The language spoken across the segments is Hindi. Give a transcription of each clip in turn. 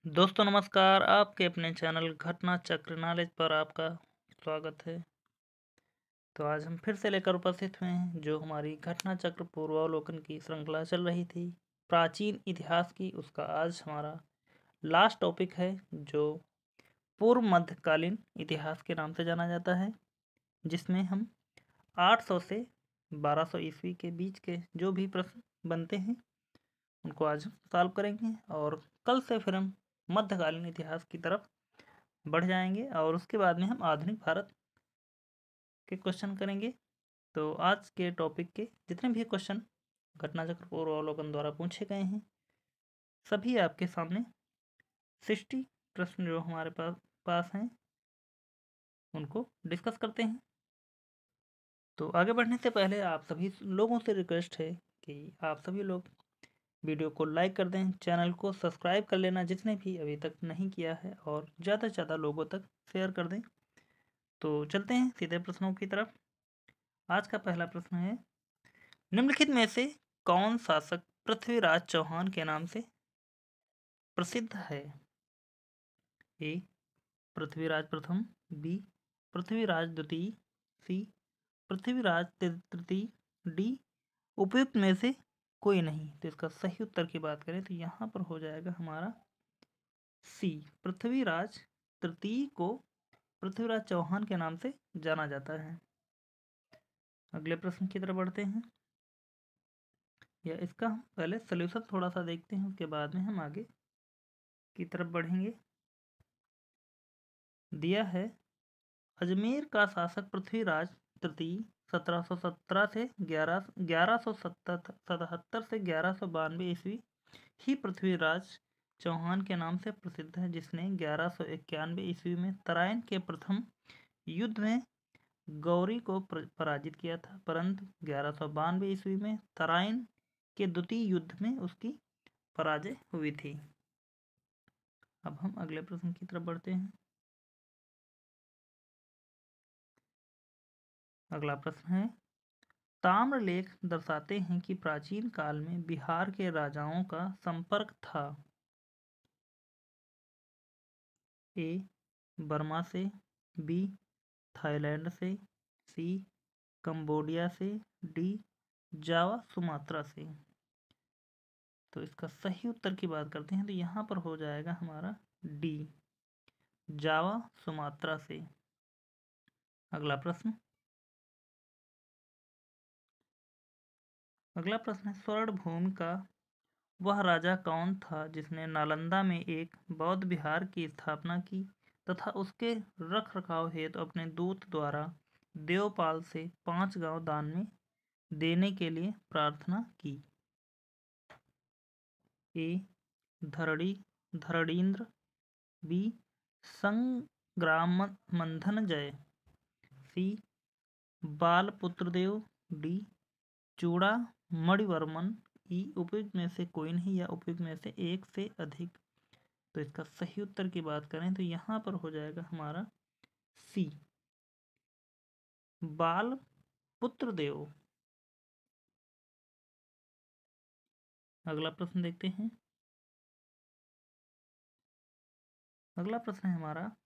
दोस्तों नमस्कार। आपके अपने चैनल घटना चक्र नॉलेज पर आपका स्वागत है। तो आज हम फिर से लेकर उपस्थित हुए हैं जो हमारी घटना चक्र पूर्वावलोकन की श्रृंखला चल रही थी प्राचीन इतिहास की। उसका आज हमारा लास्ट टॉपिक है जो पूर्व मध्यकालीन इतिहास के नाम से जाना जाता है, जिसमें हम 800 से 1200 ईस्वी के बीच के जो भी प्रश्न बनते हैं उनको आज हम सॉल्व करेंगे और कल से फिर हम मध्यकालीन इतिहास की तरफ बढ़ जाएंगे और उसके बाद में हम आधुनिक भारत के क्वेश्चन करेंगे। तो आज के टॉपिक के जितने भी क्वेश्चन घटनाचक्र पूर्वावलोकन द्वारा पूछे गए हैं सभी आपके सामने 60 प्रश्न जो हमारे पास हैं उनको डिस्कस करते हैं। तो आगे बढ़ने से पहले आप सभी लोगों से रिक्वेस्ट है कि आप सभी लोग वीडियो को लाइक कर दें, चैनल को सब्सक्राइब कर लेना जिसने भी अभी तक नहीं किया है, और ज़्यादा से ज़्यादा लोगों तक शेयर कर दें। तो चलते हैं सीधे प्रश्नों की तरफ। आज का पहला प्रश्न है, निम्नलिखित में से कौन शासक पृथ्वीराज चौहान के नाम से प्रसिद्ध है? ए पृथ्वीराज प्रथम, बी पृथ्वीराज द्वितीय, सी पृथ्वीराज तृतीय, डी उपयुक्त में से कोई नहीं। तो इसका सही उत्तर की बात करें तो यहाँ पर हो जाएगा हमारा सी पृथ्वीराज तृतीय को पृथ्वीराज चौहान के नाम से जाना जाता है। अगले प्रश्न की तरफ बढ़ते हैं, या इसका हम पहले सॉल्यूशन थोड़ा सा देखते हैं, उसके बाद में हम आगे की तरफ बढ़ेंगे। दिया है, अजमेर का शासक पृथ्वीराज तृतीय 1717 से 1177 से 1192 ईस्वी ही पृथ्वीराज चौहान के नाम से प्रसिद्ध है, जिसने 1191 ईस्वी में तराइन के प्रथम युद्ध में गौरी को पराजित किया था, परंतु 1192 ईस्वी में तराइन के द्वितीय युद्ध में उसकी पराजय हुई थी। अब हम अगले प्रश्न की तरफ बढ़ते हैं। अगला प्रश्न है, ताम्रलेख दर्शाते हैं कि प्राचीन काल में बिहार के राजाओं का संपर्क था। ए बर्मा से, बी थाईलैंड से, सी कंबोडिया से, डी जावा सुमात्रा से। तो इसका सही उत्तर की बात करते हैं तो यहाँ पर हो जाएगा हमारा डी जावा सुमात्रा से। अगला प्रश्न है, स्वर्ण भूमि का वह राजा कौन था जिसने नालंदा में एक बौद्ध विहार की स्थापना की तथा उसके रख रखाव हेतु अपने दूत द्वारा देवपाल से 5 गांव दान में देने के लिए प्रार्थना की? ए धरणीन्द्र, बी संग्राम मंथन जय, सी बालपुत्रदेव, डी चूड़ा मणिवर्मन, ई उपयुक्त में से कोई नहीं या उपयुक्त में से एक से अधिक। तो इसका सही उत्तर की बात करें तो यहाँ पर हो जाएगा हमारा सी बालपुत्रदेव। अगला प्रश्न देखते हैं। अगला प्रश्न है हमारा,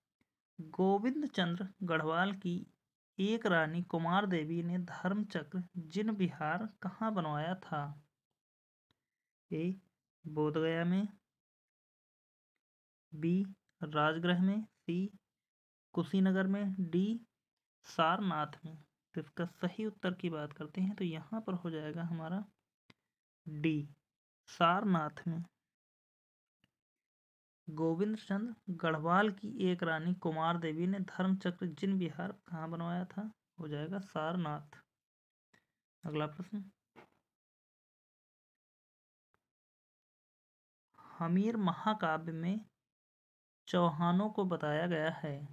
गोविंद चंद्र गढ़वाल की एक रानी कुमार देवी ने धर्मचक्र जिन विहार कहाँ बनवाया था? ए बोधगया में, बी राजगृह में, सी कुशीनगर में, डी सारनाथ में। तो इसका सही उत्तर की बात करते हैं तो यहाँ पर हो जाएगा हमारा डी सारनाथ में। गोविंद चंद्र गढ़वाल की एक रानी कुमार देवी ने धर्मचक्र जिन विहार कहाँ बनवाया था? हो जाएगा सारनाथ। अगला प्रश्न, हमीर महाकाव्य में चौहानों को बताया गया है।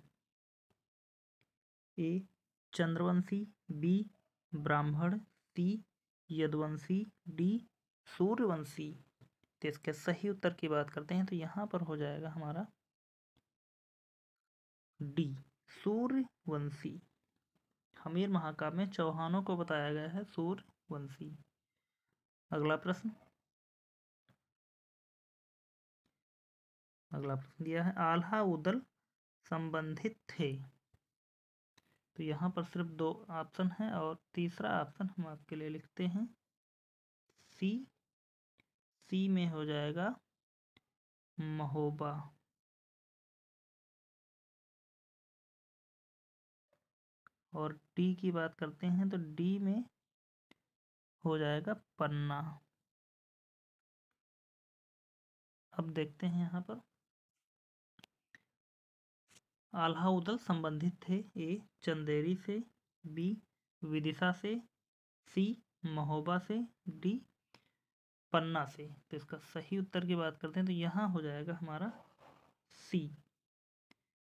ए चंद्रवंशी, बी ब्राह्मण, सी यदुवंशी, डी सूर्यवंशी। तो इसके सही उत्तर की बात करते हैं तो यहाँ पर हो जाएगा हमारा डी सूर्यवंशी। हमीर महाकाव्य में चौहानों को बताया गया है सूर्यवंशी। अगला प्रश्न, अगला प्रश्न दिया है आल्हा उदल संबंधित थे। तो यहाँ पर सिर्फ 2 ऑप्शन है और तीसरा ऑप्शन हम आपके लिए लिखते हैं सी। सी में हो जाएगा महोबा। और डी की बात करते हैं तो डी में हो जाएगा पन्ना। अब देखते हैं यहाँ पर आल्हा उदल संबंधित थे। ए चंदेरी से, बी विदिशा से, सी महोबा से, डी पन्ना से। तो इसका सही उत्तर की बात करते हैं तो यहाँ हो जाएगा हमारा सी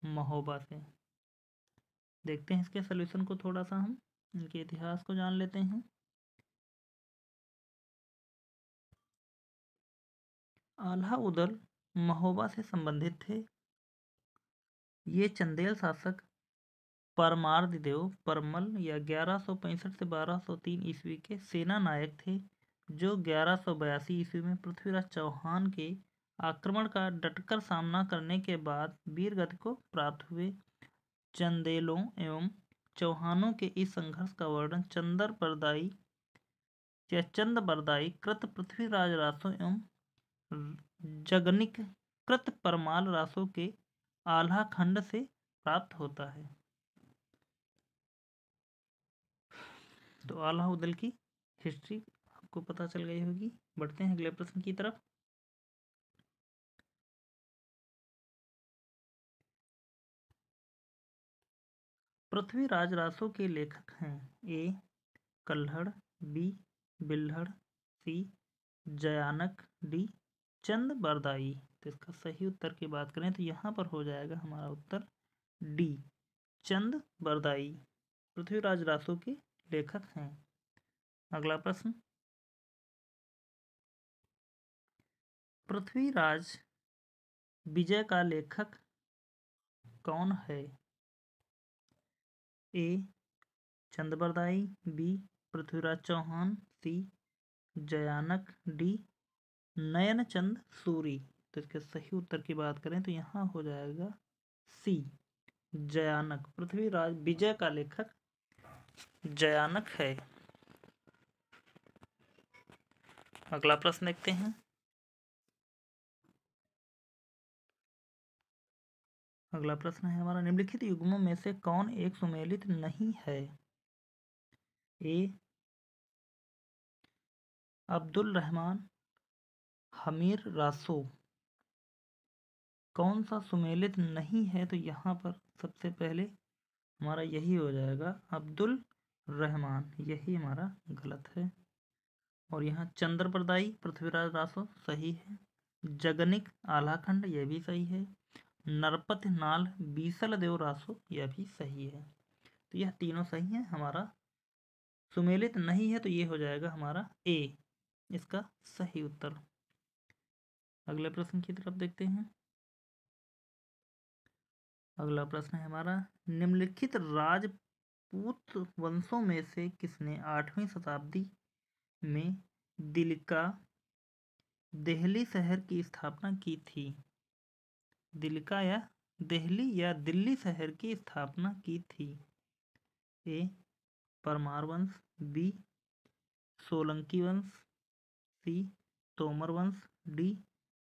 महोबा से। देखते हैं इसके सलूशन को, थोड़ा सा हम इनके इतिहास को जान लेते हैं। आल्हा उदल महोबा से संबंधित थे। ये चंदेल शासक परमार्ददेव परमल या 1165 से 1203 ईस्वी के सेना नायक थे, जो 1182 ईस्वी में पृथ्वीराज चौहान के आक्रमण का डटकर सामना करने के बाद वीरगति को प्राप्त हुए। चंदेलों एवं चौहानों के इस संघर्ष का वर्णन चंद्रबरदाई या चंदबरदाई कृत पृथ्वीराज रासो एवं जगनिक कृत परमाल रासो के आल्हा खंड से प्राप्त होता है। तो आल्हा उदल की हिस्ट्री आपको पता चल गई होगी। बढ़ते हैं अगले प्रश्न की तरफ। पृथ्वीराज रासो के लेखक हैं ए कल्हड़, बी बिल्हड़, सी जयानक, डी चंदबरदाई। तो इसका सही उत्तर की बात करें तो यहाँ पर हो जाएगा हमारा उत्तर डी चंदबरदाई पृथ्वीराज रासो के लेखक हैं। अगला प्रश्न, पृथ्वीराज विजय का लेखक कौन है? ए चंदबरदाई, बी पृथ्वीराज चौहान, सी जयानक, डी नयनचंद सूरी। तो इसके सही उत्तर की बात करें तो यहाँ हो जाएगा सी जयानक। पृथ्वीराज विजय का लेखक जयानक है। अगला प्रश्न देखते हैं। अगला प्रश्न है हमारा, निम्नलिखित युग्मों में से कौन एक सुमेलित नहीं है? ए अब्दुल रहमान हमीर रासो। कौन सा सुमेलित नहीं है? तो यहाँ पर सबसे पहले हमारा यही हो जाएगा अब्दुल रहमान, यही हमारा गलत है। और यहाँ चंद्रबरदाई पृथ्वीराज रासो सही है। जगनिक आल्हाखंड यह भी सही है। नरपत नाल बीसल देव रासो यह भी सही है। तो यह तीनों सही है। हमारा सुमेलित नहीं है तो ये हो जाएगा हमारा ए इसका सही उत्तर। अगले प्रश्न की तरफ देखते हैं। अगला प्रश्न है हमारा, निम्नलिखित राजपूत वंशों में से किसने 8वीं शताब्दी में दिल्ली शहर की स्थापना की थी? दिल्ली शहर की स्थापना की थी? ए परमार वंश, बी सोलंकी वंश, सी तोमर वंश, डी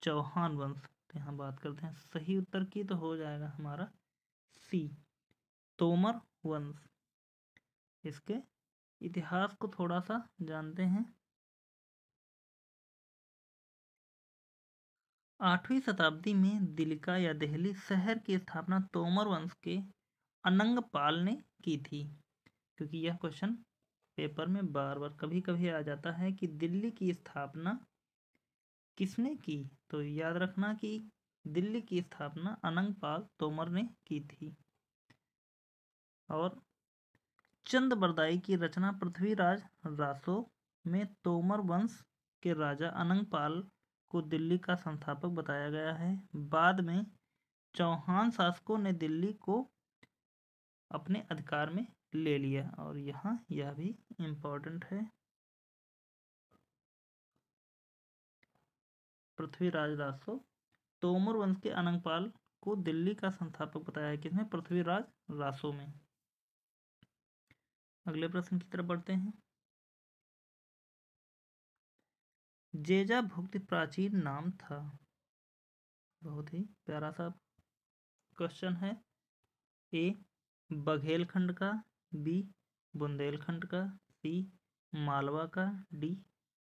चौहान वंश। तो यहाँ बात करते हैं सही उत्तर की तो हो जाएगा हमारा सी तोमर वंश। इसके इतिहास को थोड़ा सा जानते हैं। 8वीं शताब्दी में दिल्ली या दिल्ली शहर की स्थापना तोमर वंश के अनंगपाल ने की थी। क्योंकि यह क्वेश्चन पेपर में बार बार कभी कभी आ जाता है कि दिल्ली की स्थापना किसने की, तो याद रखना कि दिल्ली की स्थापना अनंगपाल तोमर ने की थी। और चंदबरदाई की रचना पृथ्वीराज रासो में तोमर वंश के राजा अनंगपाल को दिल्ली का संस्थापक बताया गया है। बाद में चौहान शासकों ने दिल्ली को अपने अधिकार में ले लिया। और यहाँ यह भी इम्पोर्टेंट है, पृथ्वीराज रासो तोमर वंश के अनंगपाल को दिल्ली का संस्थापक बताया किसने? पृथ्वीराज रासो में। अगले प्रश्न की तरफ बढ़ते हैं। जेजा भुक्त प्राचीन नाम था। बहुत ही प्यारा सा क्वेश्चन है। ए बघेलखंड का, बी बुंदेलखंड का, सी मालवा का, डी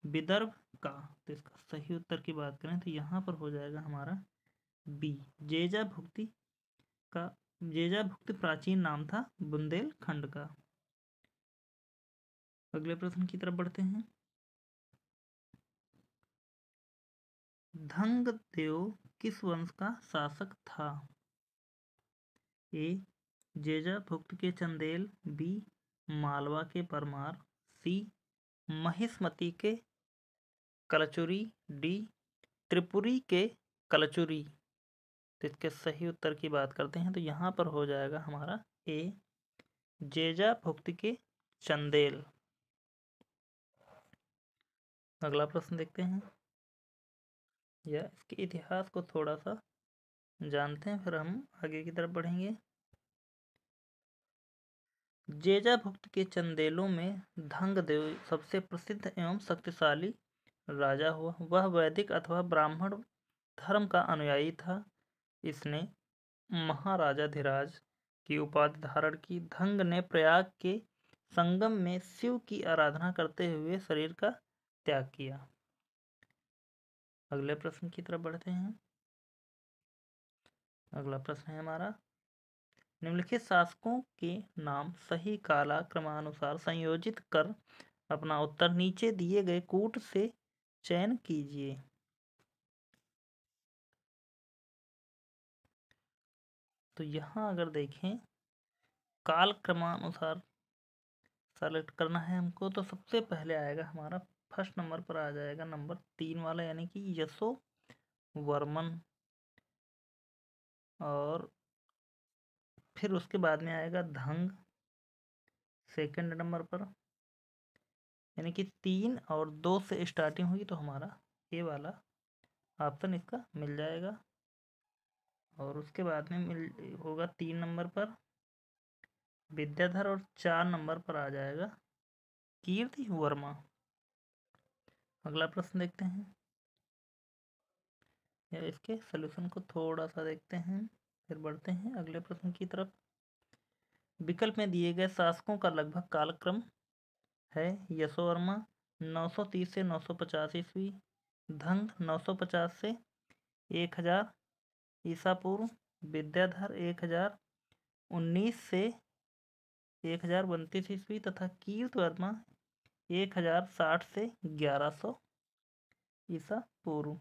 विदर्भ का। तो इसका सही उत्तर की बात करें तो यहाँ पर हो जाएगा हमारा बी, जेजा भुक्ति का। जेजा भुक्त प्राचीन नाम था बुंदेलखंड का। अगले प्रश्न की तरफ बढ़ते हैं। धंगदेव किस वंश का शासक था? ए जेजा भुक्त के चंदेल, बी मालवा के परमार, सी महिष्मती के कलचुरी, डी त्रिपुरी के कलचुरी। तो इसके सही उत्तर की बात करते हैं तो यहाँ पर हो जाएगा हमारा ए जेजा भुक्त के चंदेल। अगला प्रश्न देखते हैं, या इसके इतिहास को थोड़ा सा जानते हैं, फिर हम आगे की तरफ बढ़ेंगे। जेजा भुक्त के चंदेलों में धंगदेव सबसे प्रसिद्ध एवं शक्तिशाली राजा हुआ। वह वैदिक अथवा ब्राह्मण धर्म का अनुयायी था। इसने महाराजाधिराज की उपाधि धारण की। धंग ने प्रयाग के संगम में शिव की आराधना करते हुए शरीर का त्याग किया। अगले प्रश्न की तरफ बढ़ते हैं। अगला प्रश्न है हमारा, निम्नलिखित शासकों के नाम सही कालक्रमानुसार संयोजित कर अपना उत्तर नीचे दिए गए कूट से चयन कीजिए। तो यहाँ अगर देखें कालक्रमानुसार सेलेक्ट करना है हमको, तो सबसे पहले आएगा हमारा फर्स्ट नंबर पर आ जाएगा नंबर 3 वाला, यानी कि यशो वर्मन। और फिर उसके बाद में आएगा धंग सेकंड नंबर पर, यानी कि 3 और 2 से स्टार्टिंग होगी तो हमारा ये वाला ऑप्शन इसका मिल जाएगा। और उसके बाद में मिल होगा 3 नंबर पर विद्याधर, और 4 नंबर पर आ जाएगा कीर्ति वर्मा। अगला प्रश्न देखते हैं, या इसके सॉल्यूशन को थोड़ा सा देखते हैं, फिर बढ़ते हैं अगले प्रश्न की तरफ। विकल्प में दिए गए शासकों का लगभग कालक्रम है। यशोवर्मा 930 से 950 ईस्वी, धंग 950 से 1000 ईसा पूर्व, विद्याधर 1019 से 1032 ईस्वी, तथा कीर्तिवर्मा 1060 से 1100 ईसा पूर्व।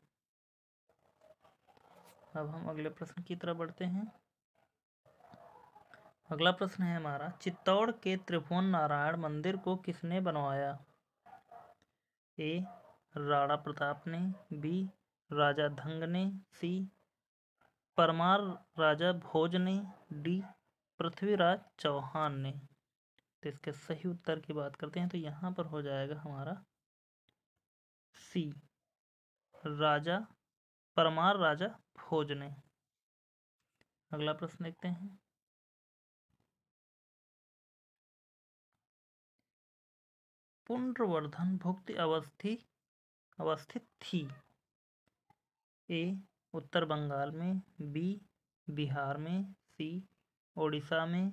अब हम अगले प्रश्न की तरफ बढ़ते हैं। अगला प्रश्न है हमारा, चित्तौड़ के त्रिभुवन नारायण मंदिर को किसने बनवाया? ए राणा प्रताप ने, बी राजा धंग ने, सी परमार राजा भोज ने, डी पृथ्वीराज चौहान ने। तो इसके सही उत्तर की बात करते हैं तो यहाँ पर हो जाएगा हमारा सी राजा परमार राजा भोज ने। अगला प्रश्न देखते हैं। पुंड्रवर्धन भुक्ति अवस्थित थी। ए उत्तर बंगाल में, बी बिहार में, सी ओडिशा में,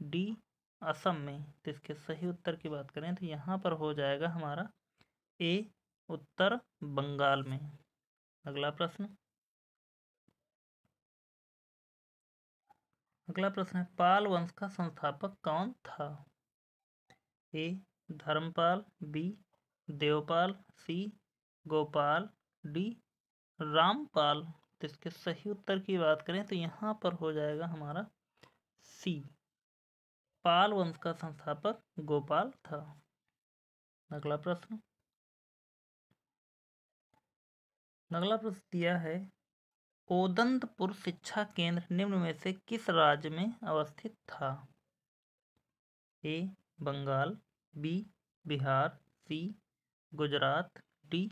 डी असम में। तो इसके सही उत्तर की बात करें तो यहाँ पर हो जाएगा हमारा ए उत्तर बंगाल में। अगला प्रश्न है, पाल वंश का संस्थापक कौन था? ए धर्मपाल, बी देवपाल, सी गोपाल, डी रामपाल। तो इसके सही उत्तर की बात करें तो यहाँ पर हो जाएगा हमारा सी पाल वंश का संस्थापक गोपाल था। अगला प्रश्न दिया है, ओदंतपुर शिक्षा केंद्र निम्न में से किस राज्य में अवस्थित था? ए बंगाल, बी बिहार, सी गुजरात, डी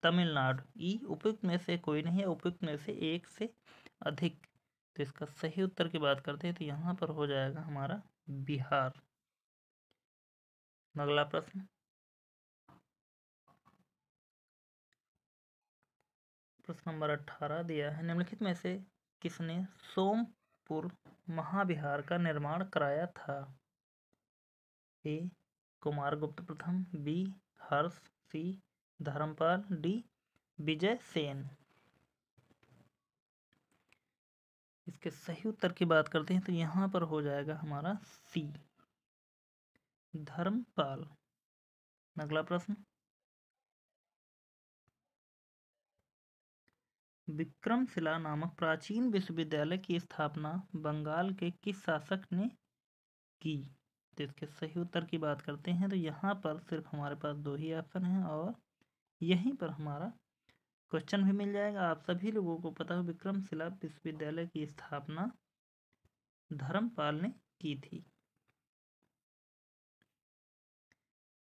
तमिलनाडु। ई उपयुक्त में से कोई नहीं है, उपयुक्त में से एक से अधिक। तो इसका सही उत्तर की बात करते हैं तो यहाँ पर हो जाएगा हमारा बिहार। अगला प्रश्न, प्रश्न नंबर 18 दिया है, निम्नलिखित में से किसने सोमपुर महाविहार का निर्माण कराया था? ए कुमारगुप्त प्रथम, बी हर्ष, सी धर्मपाल, डी विजय सेन। इसके सही उत्तर की बात करते हैं तो यहाँ पर हो जाएगा हमारा सी धर्मपाल। अगला प्रश्न, विक्रमशिला नामक प्राचीन विश्वविद्यालय की स्थापना बंगाल के किस शासक ने की? तो इसके सही उत्तर की बात करते हैं तो यहाँ पर सिर्फ हमारे पास दो ही ऑप्शन हैं और यहीं पर हमारा क्वेश्चन भी मिल जाएगा। आप सभी लोगों को पता हो विक्रमशिला विश्वविद्यालय की स्थापना धर्मपाल ने की थी।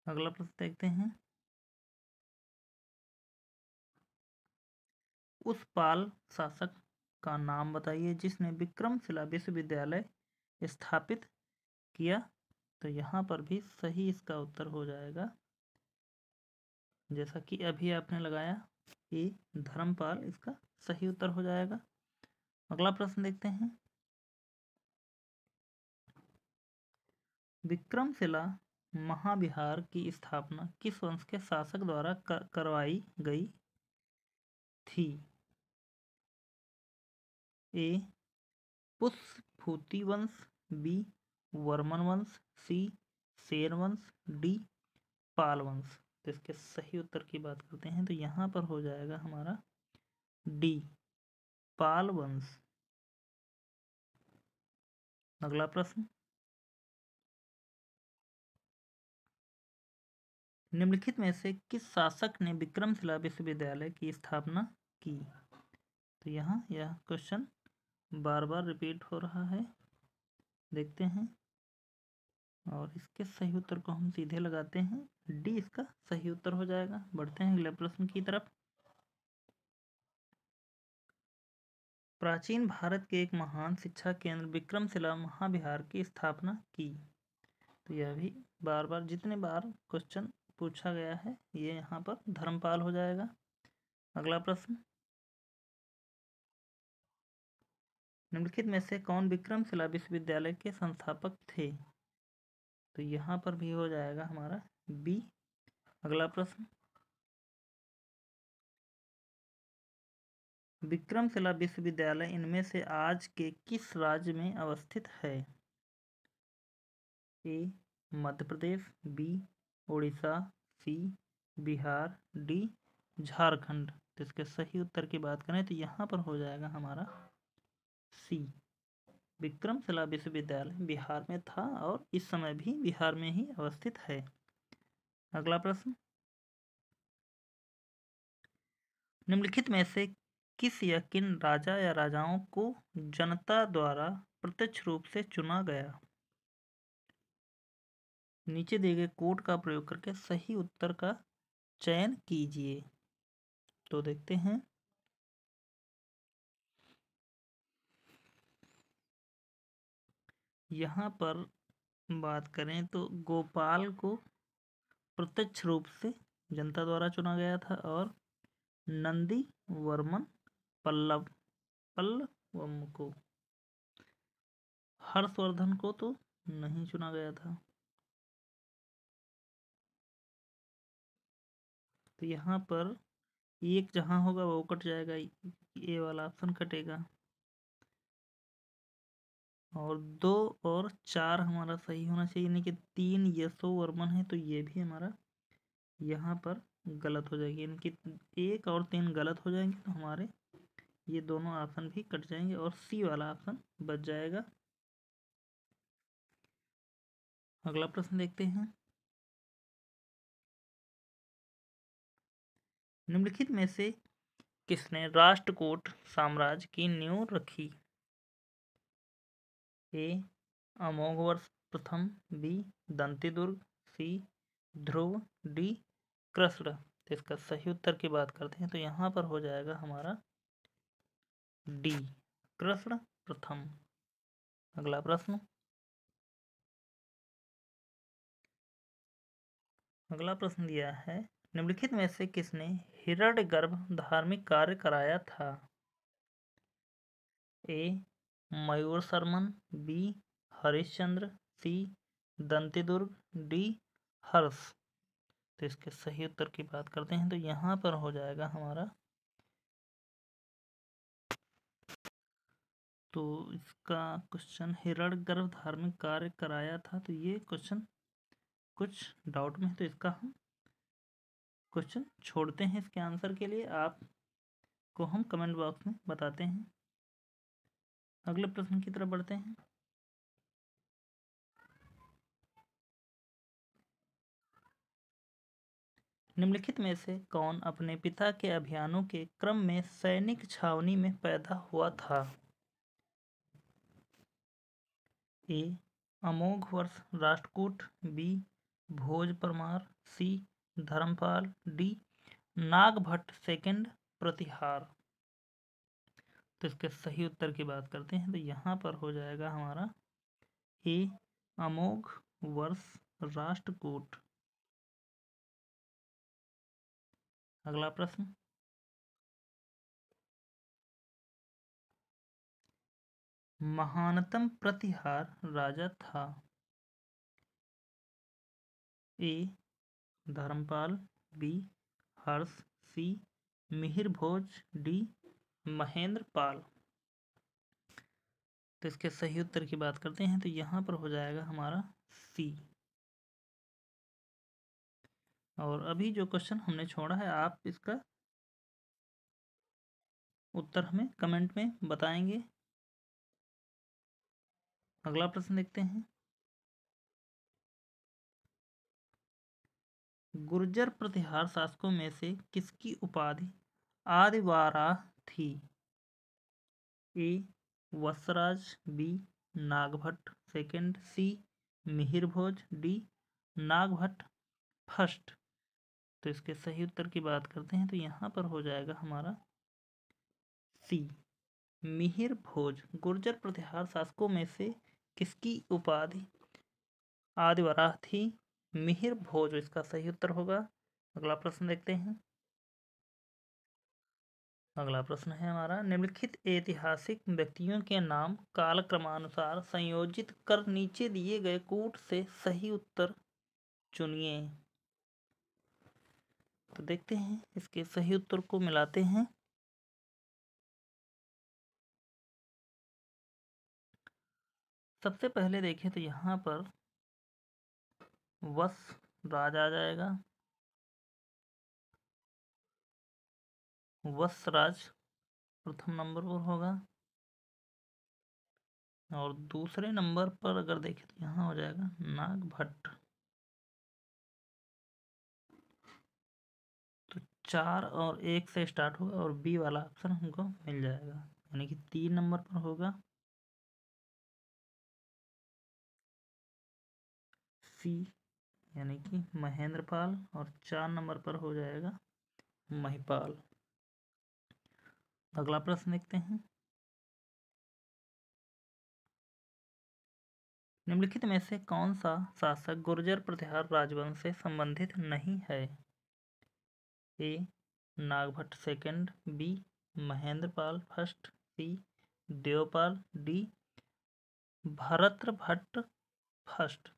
अगला प्रश्न देखते हैं, उस पाल शासक का नाम बताइए जिसने विक्रमशिला विश्वविद्यालय स्थापित किया। तो यहाँ पर भी सही इसका उत्तर हो जाएगा, जैसा कि अभी आपने लगाया, ये धर्मपाल इसका सही उत्तर हो जाएगा। अगला प्रश्न देखते हैं, विक्रमशिला महाविहार की स्थापना किस वंश के शासक द्वारा करवाई गई थी? ए पुष्पभूति वंश, बी वर्मन वंश, सी सेन वंश, डी पाल वंश। तो इसके सही उत्तर की बात करते हैं तो यहाँ पर हो जाएगा हमारा डी पाल वंश। अगला प्रश्न, निम्नलिखित में से किस शासक ने विक्रमशिला विश्वविद्यालय की स्थापना की? तो यहाँ यह क्वेश्चन बार बार रिपीट हो रहा है, देखते हैं, और इसके सही उत्तर को हम सीधे लगाते हैं, डी इसका सही उत्तर हो जाएगा। बढ़ते हैं अगले प्रश्न की तरफ, प्राचीन भारत के एक महान शिक्षा केंद्र विक्रमशिला महाविहार की स्थापना की। तो यह भी बार बार जितने बार क्वेश्चन पूछा गया है ये यहाँ पर धर्मपाल हो जाएगा। अगला प्रश्न, निम्नलिखित में से कौन विक्रमशिला विश्वविद्यालय के संस्थापक थे? तो यहाँ पर भी हो जाएगा हमारा बी। अगला प्रश्न, विक्रमशिला विश्वविद्यालय इनमें से आज के किस राज्य में अवस्थित है? ए मध्य प्रदेश, बी उड़ीसा, सी बिहार, डी झारखंड। तो इसके सही उत्तर की बात करें तो यहाँ पर हो जाएगा हमारा सी विक्रमशिला विश्वविद्यालय बिहार में था और इस समय भी बिहार में ही अवस्थित है। अगला प्रश्न, निम्नलिखित में से किस या किन राजा या राजाओं को जनता द्वारा प्रत्यक्ष रूप से चुना गया? नीचे दिए गए कोड का प्रयोग करके सही उत्तर का चयन कीजिए। तो देखते हैं, यहाँ पर बात करें तो गोपाल को प्रत्यक्ष रूप से जनता द्वारा चुना गया था और नंदी वर्मन पल्लव को, हर्षवर्धन को तो नहीं चुना गया था। तो यहाँ पर एक जहाँ होगा वो कट जाएगा, ये वाला ऑप्शन कटेगा, और 2 और 4 हमारा सही होना चाहिए, यानी कि 3 यशो वर्मन है तो ये भी हमारा यहाँ पर गलत हो जाएगी, यानी कि 1 और 3 गलत हो जाएंगे तो हमारे ये दोनों ऑप्शन भी कट जाएंगे और सी वाला ऑप्शन बच जाएगा। अगला प्रश्न देखते हैं, निम्नलिखित में से किसने राष्ट्रकूट साम्राज्य की नींव रखी? ए अमोघवर्ष प्रथम, बी दंतीदुर्ग, सी ध्रुव, डी कृष्ण। तो इसका सही उत्तर की बात करते हैं तो यहाँ पर हो जाएगा हमारा डी, कृष्ण प्रथम। अगला प्रश्न, अगला प्रश्न दिया है, निम्नलिखित में से किसने हिरण्यगर्भ धार्मिक कार्य कराया था? ए मयूर शर्मन, बी हरिश्चंद्र, सी दंतिदुर्ग, डी हर्ष। तो इसके सही उत्तर की बात करते हैं तो यहाँ पर हो जाएगा हमारा, तो इसका क्वेश्चन हिरण्यगर्भ धार्मिक कार्य कराया था, तो ये क्वेश्चन कुछ डाउट में है, तो इसका हम क्वेश्चन छोड़ते हैं। इसके आंसर के लिए आपको हम कमेंट बॉक्स में बताते हैं। अगले प्रश्न की तरफ बढ़ते हैं। निम्नलिखित में से कौन अपने पिता के अभियानों के क्रम में सैनिक छावनी में पैदा हुआ था? ए अमोघ वर्ष राष्ट्रकूट, बी भोज परमार, सी धर्मपाल, डी नागभट्ट सेकंड प्रतिहार। तो इसके सही उत्तर की बात करते हैं तो यहाँ पर हो जाएगा हमारा ए अमोघ वर्ष राष्ट्रकूट। अगला प्रश्न, महानतम प्रतिहार राजा था? ए धर्मपाल, बी हर्ष, सी मिहिर भोज, डी महेंद्र पाल। तो इसके सही उत्तर की बात करते हैं तो यहाँ पर हो जाएगा हमारा सी। और अभी जो क्वेश्चन हमने छोड़ा है आप इसका उत्तर हमें कमेंट में बताएंगे। अगला प्रश्न देखते हैं, गुर्जर प्रतिहार शासकों में से किसकी उपाधि आदिवाराह थी? ए वत्सराज, बी नागभट्ट सेकंड, सी मिहिर भोज, डी नागभट्ट फर्स्ट। तो इसके सही उत्तर की बात करते हैं तो यहाँ पर हो जाएगा हमारा सी मिहिर भोज। गुर्जर प्रतिहार शासकों में से किसकी उपाधि आदिवराह थी? मिहिर भोज इसका सही उत्तर होगा। अगला प्रश्न देखते हैं। अगला प्रश्न है हमारा, निम्नलिखित ऐतिहासिक व्यक्तियों के नाम कालक्रमानुसार संयोजित कर नीचे दिए गए कूट से सही उत्तर चुनिए। तो देखते हैं इसके सही उत्तर को मिलाते हैं। सबसे पहले देखें तो यहाँ पर वत्स राज आ जाएगा, वत्सराज प्रथम नंबर पर होगा। और दूसरे नंबर पर अगर देखें तो यहाँ हो जाएगा नागभट्ट। तो 4 और 1 से स्टार्ट होगा और बी वाला ऑप्शन हमको मिल जाएगा, यानी कि 3 नंबर पर होगा सी, यानी कि महेंद्रपाल। और 4 नंबर पर हो जाएगा महिपाल। अगला प्रश्न देखते हैं, निम्नलिखित में से कौन सा शासक गुर्जर प्रतिहार राजवंश से संबंधित नहीं है? A Nagabhata second, B Mahendrapala first, C Devapala, D Bhartri Bhatta first.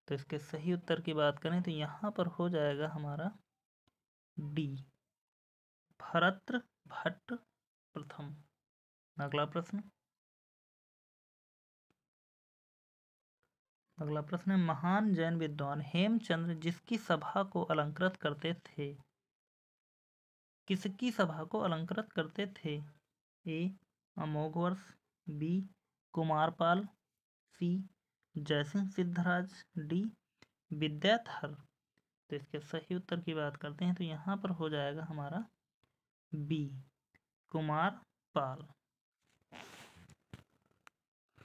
तो इसके सही उत्तर की बात करें तो यहाँ पर हो जाएगा हमारा डी भरत्र भट्ट प्रथम। अगला प्रश्न, अगला प्रश्न है, महान जैन विद्वान हेमचंद्र जिसकी सभा को अलंकृत करते थे, किसकी सभा को अलंकृत करते थे? ए अमोघवर्ष, बी कुमारपाल, सी जयसिंह सिद्धराज, डी विद्याधर। तो इसके सही उत्तर की बात करते हैं तो यहाँ पर हो जाएगा हमारा बी कुमारपाल।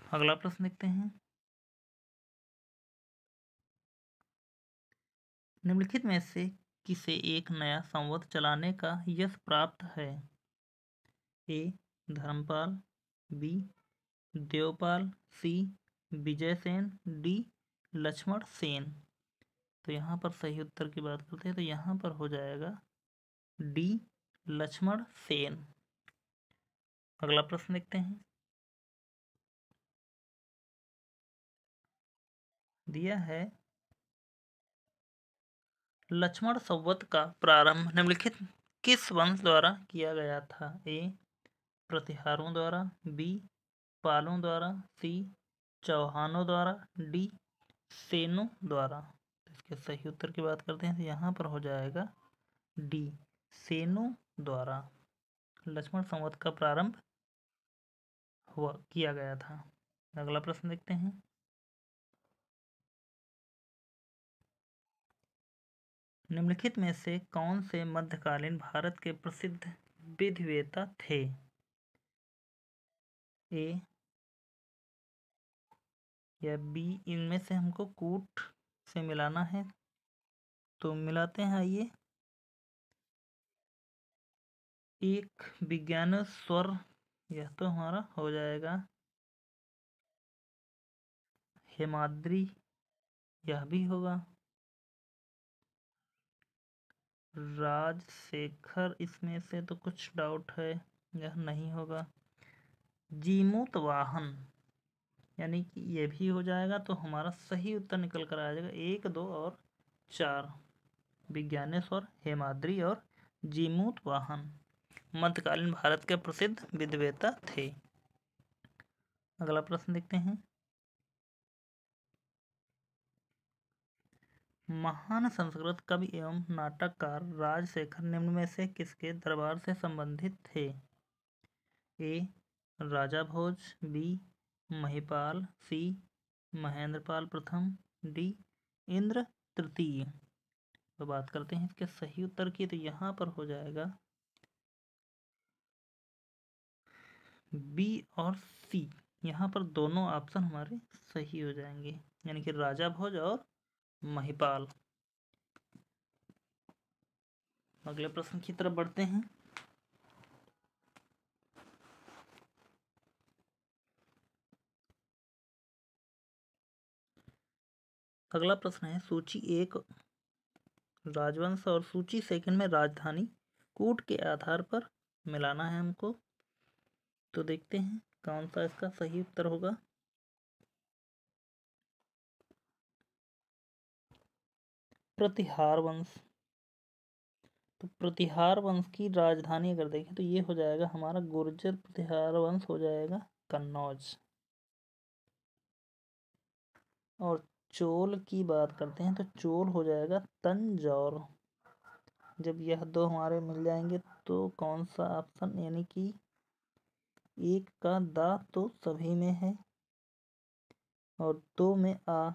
अगला प्रश्न देखते हैं, निम्नलिखित में से किसे एक नया संवत चलाने का यश प्राप्त है? ए. धर्मपाल, बी. देवपाल, सी. विजयसेन, डी. लक्ष्मण सेन। तो यहाँ पर सही उत्तर की बात करते हैं तो यहाँ पर हो जाएगा डी. लक्ष्मण सेन। अगला प्रश्न देखते हैं। दिया है लक्ष्मण संवत का प्रारंभ निम्नलिखित किस वंश द्वारा किया गया था? ए. प्रतिहारों द्वारा, बी. पालों द्वारा, सी. चौहानों द्वारा, डी. सेनों द्वारा। तो इसके सही उत्तर की बात करते हैं तो यहाँ पर हो जाएगा डी. सेनों द्वारा लक्ष्मण संवत का प्रारंभ किया गया था। अगला प्रश्न देखते हैं। निम्नलिखित में से कौन से मध्यकालीन भारत के प्रसिद्ध विधिवेत्ता थे? ए या बी। इनमें से हमको कूट से मिलाना है तो मिलाते हैं। आइए, एक विज्ञान स्वर, यह तो हमारा हो जाएगा हेमाद्री, यह भी होगा राजशेखर, इसमें से तो कुछ डाउट है, यह नहीं होगा। जीमूतवाहन, यानी कि ये भी हो जाएगा तो हमारा सही उत्तर निकल कर आ जाएगा 1, 2 और 4। विज्ञानेश्वर, हेमाद्री और जीमूतवाहन मध्यकालीन भारत के प्रसिद्ध विद्ववेत्ता थे। अगला प्रश्न देखते हैं। महान संस्कृत कवि एवं नाटककार राजशेखर निम्न में से किसके दरबार से संबंधित थे? ए. राजा भोज, बी. महिपाल, सी. महेंद्रपाल प्रथम, डी. इंद्र तृतीय। तो बात करते हैं इसके सही उत्तर की तो यहाँ पर हो जाएगा बी और सी। यहाँ पर दोनों ऑप्शन हमारे सही हो जाएंगे, यानी कि राजा भोज और महिपाल। अगले प्रश्न की तरफ बढ़ते हैं। अगला प्रश्न है सूची 1 राजवंश और सूची 2 में राजधानी कूट के आधार पर मिलाना है हमको। तो देखते हैं कौन सा इसका सही उत्तर होगा। प्रतिहार वंश। तो प्रतिहार वंश की राजधानी अगर देखें तो ये हो जाएगा हमारा गुर्जर प्रतिहार वंश हो जाएगा कन्नौज। और चोल की बात करते हैं तो चोल हो जाएगा तंजौर। जब यह दो हमारे मिल जाएंगे तो कौन सा ऑप्शन, यानी कि एक का दा तो सभी में है और 2 में आ,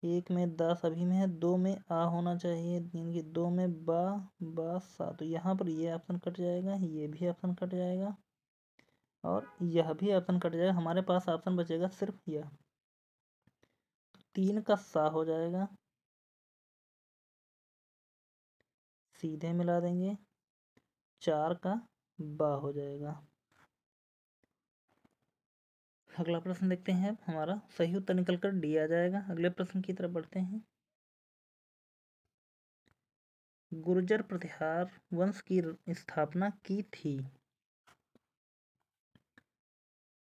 एक में दा सभी में है, 2 में आ होना चाहिए, यानी कि 2 में बा सा। तो यहाँ पर ये ऑप्शन कट जाएगा, ये भी ऑप्शन कट जाएगा और यह भी ऑप्शन कट जाएगा। हमारे पास ऑप्शन बचेगा सिर्फ यह। तो 3 का सा हो जाएगा, सीधे मिला देंगे। 4 का बा हो जाएगा। अगला प्रश्न देखते हैं। हमारा सही उत्तर निकलकर डी आ जाएगा। अगले प्रश्न की तरफ बढ़ते हैं। गुर्जर प्रतिहार वंश की स्थापना की थी?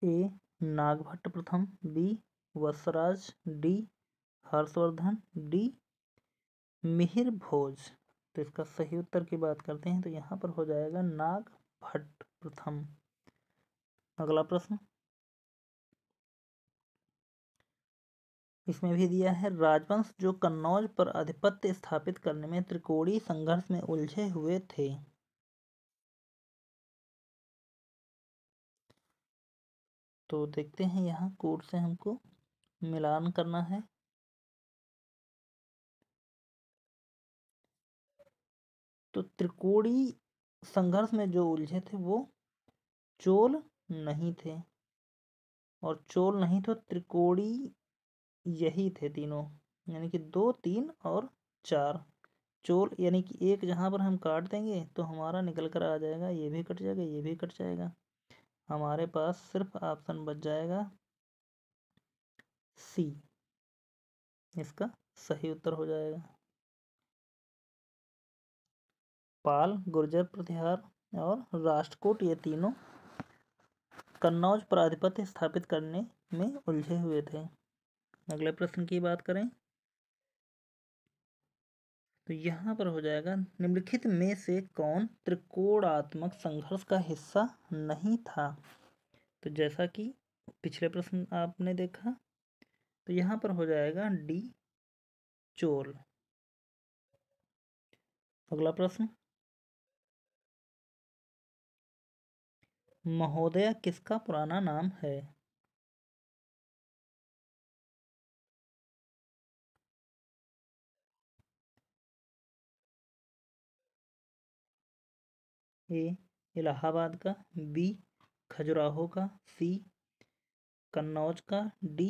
ए. नागभट्ट प्रथम, B. Vatsaraja, D. Harshavardhana, D. Mihira Bhoja. तो इसका सही उत्तर की बात करते हैं तो यहाँ पर हो जाएगा नागभट्ट प्रथम। अगला प्रश्न इसमें भी दिया है राजवंश जो कन्नौज पर आधिपत्य स्थापित करने में त्रिकोणीय संघर्ष में उलझे हुए थे। तो देखते हैं, यहाँ कोड से हमको मिलान करना है। तो त्रिकोणीय संघर्ष में जो उलझे थे वो चोल नहीं थे, और चोल नहीं तो त्रिकोणीय यही थे तीनों, यानी कि 2, 3 और 4। चोल यानी कि एक जहाँ पर हम काट देंगे तो हमारा निकल कर आ जाएगा, ये भी कट जाएगा, ये भी कट जाएगा। हमारे पास सिर्फ ऑप्शन बच जाएगा सी, इसका सही उत्तर हो जाएगा। पाल, गुर्जर प्रतिहार और राष्ट्रकूट ये तीनों कन्नौज पर आधिपत्य स्थापित करने में उलझे हुए थे। अगले प्रश्न की बात करें तो यहाँ पर हो जाएगा, निम्नलिखित में से कौन त्रिकोणात्मक संघर्ष का हिस्सा नहीं था। तो जैसा कि पिछले प्रश्न आपने देखा, तो यहाँ पर हो जाएगा डी, चोल। अगला प्रश्न, महोदया किसका पुराना नाम है। ए इलाहाबाद का, बी खजुराहो का, सी कन्नौज का, डी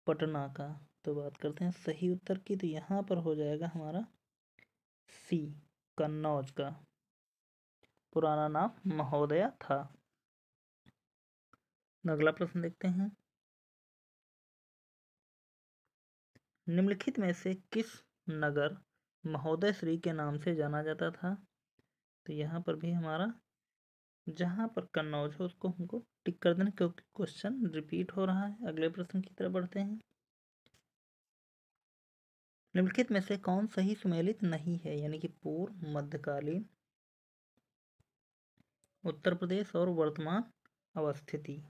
पटना का। तो बात करते हैं सही उत्तर की, तो यहाँ पर हो जाएगा हमारा सी, कन्नौज का पुराना नाम महोदया था। अगला प्रश्न देखते हैं, निम्नलिखित में से किस नगर महोदय श्री के नाम से जाना जाता था। तो यहाँ पर भी हमारा जहाँ पर कन्नौज हो उसको हमको टिक कर देना, क्योंकि क्वेश्चन रिपीट हो रहा है। अगले प्रश्न की तरफ बढ़ते हैं, निम्नलिखित में से कौन सही सुमेलित नहीं है, यानी कि पूर्व, मध्यकालीन, उत्तर प्रदेश और वर्तमान अवस्थिति।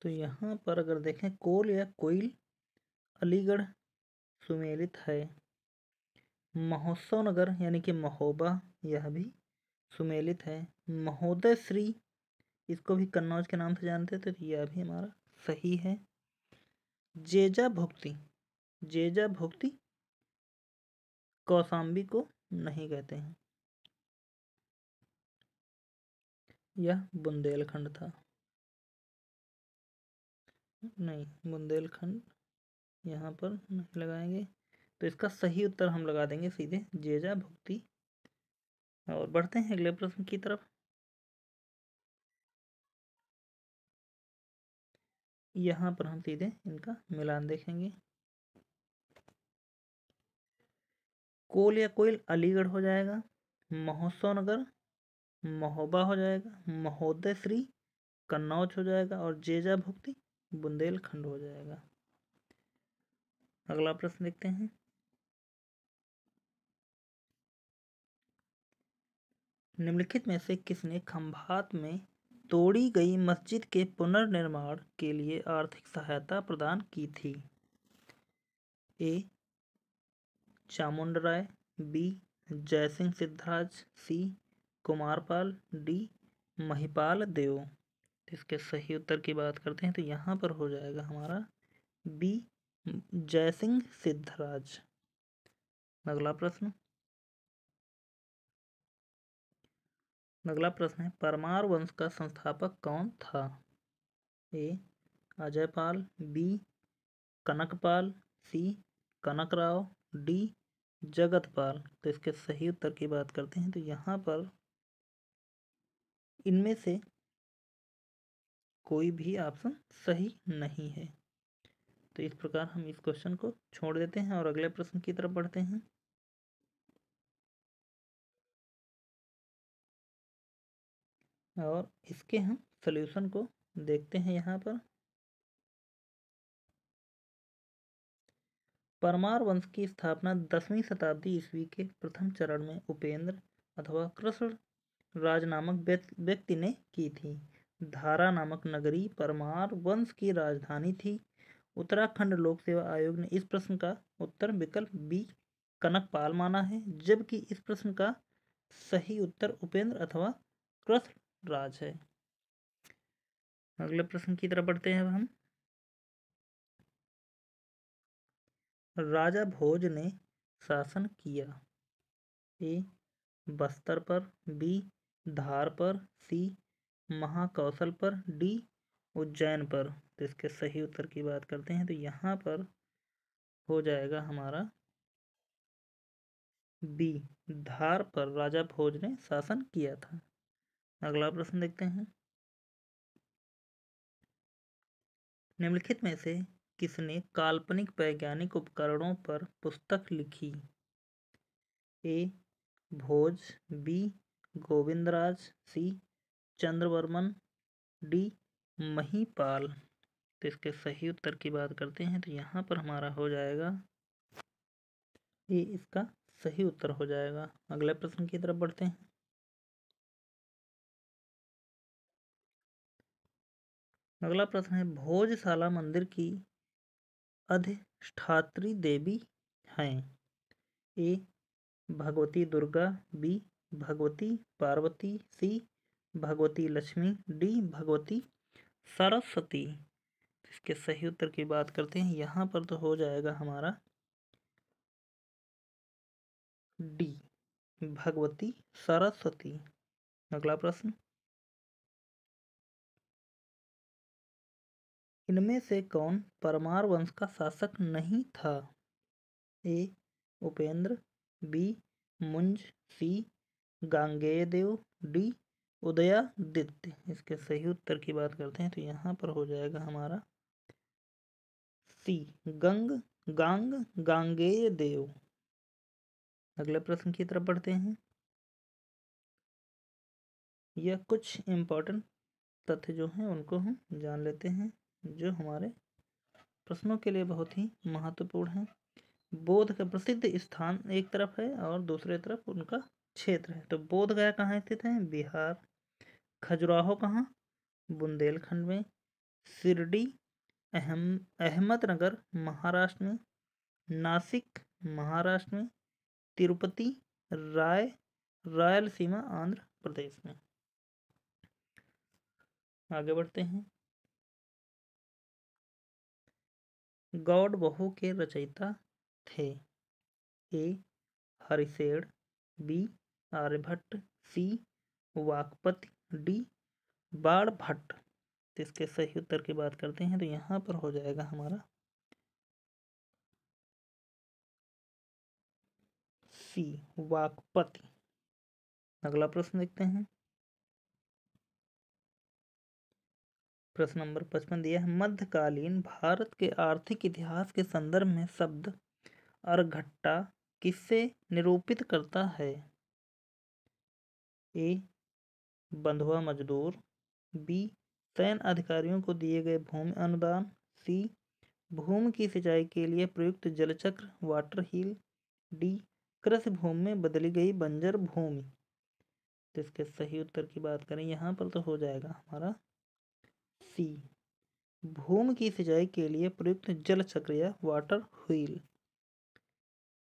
तो यहाँ पर अगर देखें, कोल या कोयल अलीगढ़ सुमेलित है। महोत्सव नगर यानी कि महोबा, यह भी सुमेलित है। महोदय श्री, इसको भी कन्नौज के नाम से जानते थे, तो यह भी हमारा सही है। जेजा भुक्ति, जेजा भुक्ति कौसाम्बी को नहीं कहते हैं, यह बुंदेलखंड था। नहीं, बुंदेलखंड यहाँ पर नहीं लगाएंगे, तो इसका सही उत्तर हम लगा देंगे सीधे जेजा भुक्ति। और बढ़ते हैं अगले प्रश्न की तरफ, यहाँ पर हम सीधे इनका मिलान देखेंगे। कोल या कोयल अलीगढ़ हो जाएगा, महोत्सव नगर महोबा हो जाएगा, महोदय श्री कन्नौज हो जाएगा और जेजा भुक्ति बुंदेलखंड हो जाएगा। अगला प्रश्न देखते हैं, निम्नलिखित में से किसने खंभात में तोड़ी गई मस्जिद के पुनर्निर्माण के लिए आर्थिक सहायता प्रदान की थी। ए चामुंडराय, बी जयसिंह सिद्धराज, सी कुमारपाल, डी महिपाल देव। इसके सही उत्तर की बात करते हैं तो यहाँ पर हो जाएगा हमारा बी, जयसिंह सिद्धराज। अगला प्रश्न, है परमार वंश का संस्थापक कौन था। ए अजयपाल, बी कनकपाल, सी कनकराव, डी जगतपाल। तो इसके सही उत्तर की बात करते हैं तो यहाँ पर इनमें से कोई भी ऑप्शन सही नहीं है। तो इस प्रकार हम इस क्वेश्चन को छोड़ देते हैं और अगले प्रश्न की तरफ बढ़ते हैं। और इसके हम सॉल्यूशन को देखते हैं। यहाँ पर परमार वंश की स्थापना 10वीं शताब्दी ईस्वी के प्रथम चरण में उपेंद्र अथवा कृष्ण राज नामक व्यक्ति ने की थी। धारा नामक नगरी परमार वंश की राजधानी थी। उत्तराखंड लोक सेवा आयोग ने इस प्रश्न का उत्तर विकल्प बी कनकपाल माना है, जबकि इस प्रश्न का सही उत्तर उपेंद्र अथवा कृष्ण राज है। अगले प्रश्न की तरफ बढ़ते हैं अब हम। राजा भोज ने शासन किया। ए बस्तर पर, बी धार पर, सी महाकौशल पर, डी उज्जैन पर। तो इसके सही उत्तर की बात करते हैं तो यहाँ पर हो जाएगा हमारा बी, धार पर राजा भोज ने शासन किया था। अगला प्रश्न देखते हैं। निम्नलिखित में से किसने काल्पनिक वैज्ञानिक उपकरणों पर पुस्तक लिखी? ए भोज, बी गोविंदराज, सी चंद्रवर्मन, डी महीपाल। तो इसके सही उत्तर की बात करते हैं तो यहाँ पर हमारा हो जाएगा ये इसका सही उत्तर हो जाएगा। अगले प्रश्न की तरफ बढ़ते हैं। अगला प्रश्न है, भोजशाला मंदिर की अधिष्ठात्री देवी हैं? ए भगवती दुर्गा, बी भगवती पार्वती, सी भगवती लक्ष्मी, डी भगवती सरस्वती। इसके सही उत्तर की बात करते हैं यहाँ पर तो हो जाएगा हमारा डी भगवती सरस्वती। अगला प्रश्न, इनमें से कौन परमार वंश का शासक नहीं था? ए उपेंद्र, बी मुंज, सी गांगेयदेव, डी उदयादित्य। इसके सही उत्तर की बात करते हैं तो यहाँ पर हो जाएगा हमारा सी गांगेयदेव। अगले प्रश्न की तरफ बढ़ते हैं। यह कुछ इम्पोर्टेंट तथ्य जो हैं उनको हम जान लेते हैं जो हमारे प्रश्नों के लिए बहुत ही महत्वपूर्ण है। बोध का प्रसिद्ध स्थान एक तरफ है और दूसरे तरफ उनका क्षेत्र है। तो बोध गया कहाँ स्थित है? बिहार। खजुराहो कहाँ? बुंदेलखंड में। शिरडी अहमदनगर महाराष्ट्र में। नासिक महाराष्ट्र में। तिरुपति रायलसीमा आंध्र प्रदेश में। आगे बढ़ते हैं। गौड़ बहू के रचयिता थे? ए हरिशेण, बी आर्यभट्ट, सी वाकपति, डी बाणभट्ट। तो इसके सही उत्तर की बात करते हैं तो यहाँ पर हो जाएगा हमारा सी वाकपति। अगला प्रश्न देखते हैं। प्रश्न नंबर 55 दिया है, मध्यकालीन भारत के आर्थिक इतिहास के संदर्भ में शब्द अर्घट्टा किससे निरूपित करता है? ए बंधुआ मजदूर, बी सैन्य अधिकारियों को दिए गए भूमि अनुदान, सी भूमि की सिंचाई के लिए प्रयुक्त जलचक्र वाटर हील, डी कृषि भूमि में बदली गई बंजर भूमि। तो इसके सही उत्तर की बात करें यहाँ पर तो हो जाएगा हमारा सी भूमि की सिंचाई के लिए प्रयुक्त जल चक्र या वाटर व्हील।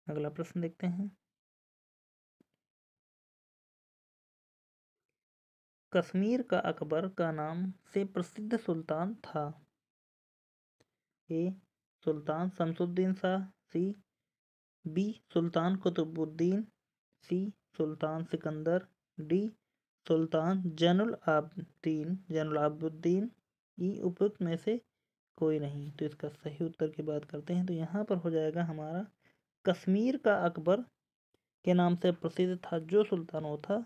अगला प्रश्न देखते हैं। कश्मीर का अकबर का नाम से प्रसिद्ध सुल्तान था? ए सुल्तान शमसुद्दीन शाह, सी बी सुल्तान कुतुबुद्दीन, सी सुल्तान सिकंदर, डी सुल्तान जैनुलाब्दीन। ई उपयुक्त में से कोई नहीं। तो इसका सही उत्तर की बात करते हैं तो यहाँ पर हो जाएगा हमारा कश्मीर का अकबर के नाम से प्रसिद्ध था जो सुल्तान वो था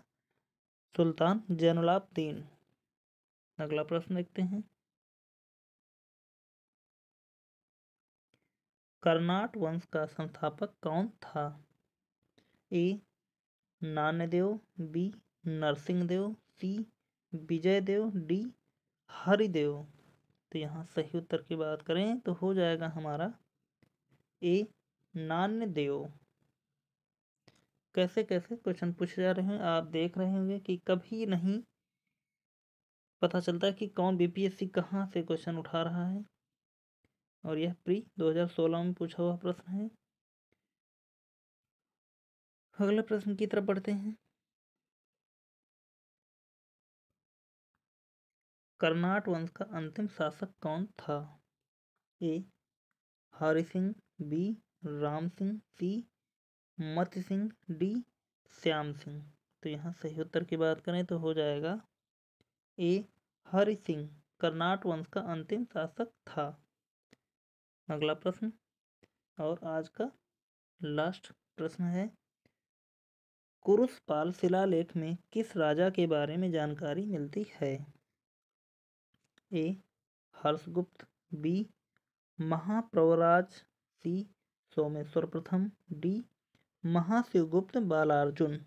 सुल्तान जैनुलाब्दीन। अगला प्रश्न देखते हैं। कर्नाट वंश का संस्थापक कौन था? ए नान्यदेव, बी नरसिंहदेव, सी विजयदेव, डी हरिदेव। तो यहाँ सही उत्तर की बात करें तो हो जाएगा हमारा ए नान्यदेव। कैसे कैसे क्वेश्चन पूछे जा रहे हैं आप देख रहे होंगे कि कभी नहीं पता चलता कि कौन बीपीएससी कहाँ से क्वेश्चन उठा रहा है। और यह प्री 2016 में पूछा हुआ प्रश्न है। अगले प्रश्न की तरफ बढ़ते हैं। कर्नाट वंश का अंतिम शासक कौन था? ए हरि सिंह, बी राम सिंह, सी मति सिंह, डी श्याम सिंह। तो यहाँ सही उत्तर की बात करें तो हो जाएगा ए, हरि सिंह कर्नाट वंश का अंतिम शासक था। अगला प्रश्न और आज का लास्ट प्रश्न है, कुरुशपाल शिलालेख में किस राजा के बारे में जानकारी मिलती है? ए, हर्षगुप्त, बी, महाप्रवराज, सी, सोमेश्वर प्रथम, डी, महाशिवगुप्त बालार्जुन।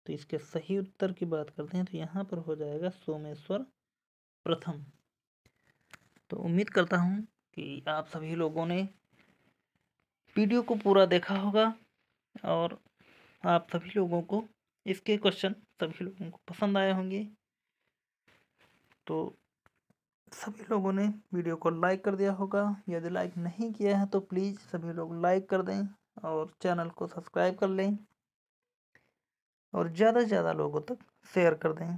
तो इसके सही उत्तर की बात करते हैं तो यहाँ पर हो जाएगा सोमेश्वर प्रथम। तो उम्मीद करता हूँ कि आप सभी लोगों ने वीडियो को पूरा देखा होगा और आप सभी लोगों को इसके क्वेश्चन सभी लोगों को पसंद आए होंगे। तो सभी लोगों ने वीडियो को लाइक कर दिया होगा। यदि लाइक नहीं किया है तो प्लीज़ सभी लोग लाइक कर दें और चैनल को सब्सक्राइब कर लें और ज़्यादा से ज़्यादा लोगों तक शेयर कर दें।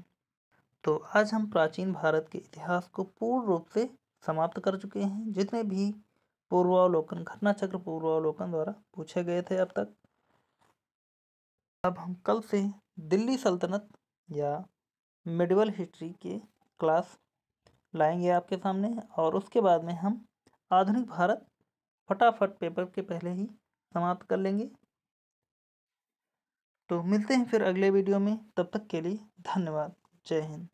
तो आज हम प्राचीन भारत के इतिहास को पूर्ण रूप से समाप्त कर चुके हैं। जितने भी पूर्वावलोकन घटना चक्र पूर्वावलोकन द्वारा पूछे गए थे अब तक, अब हम कल से दिल्ली सल्तनत या मिडिवल हिस्ट्री के क्लास लाएंगे आपके सामने और उसके बाद में हम आधुनिक भारत फटाफट पेपर के पहले ही समाप्त कर लेंगे। तो मिलते हैं फिर अगले वीडियो में, तब तक के लिए धन्यवाद। जय हिंद।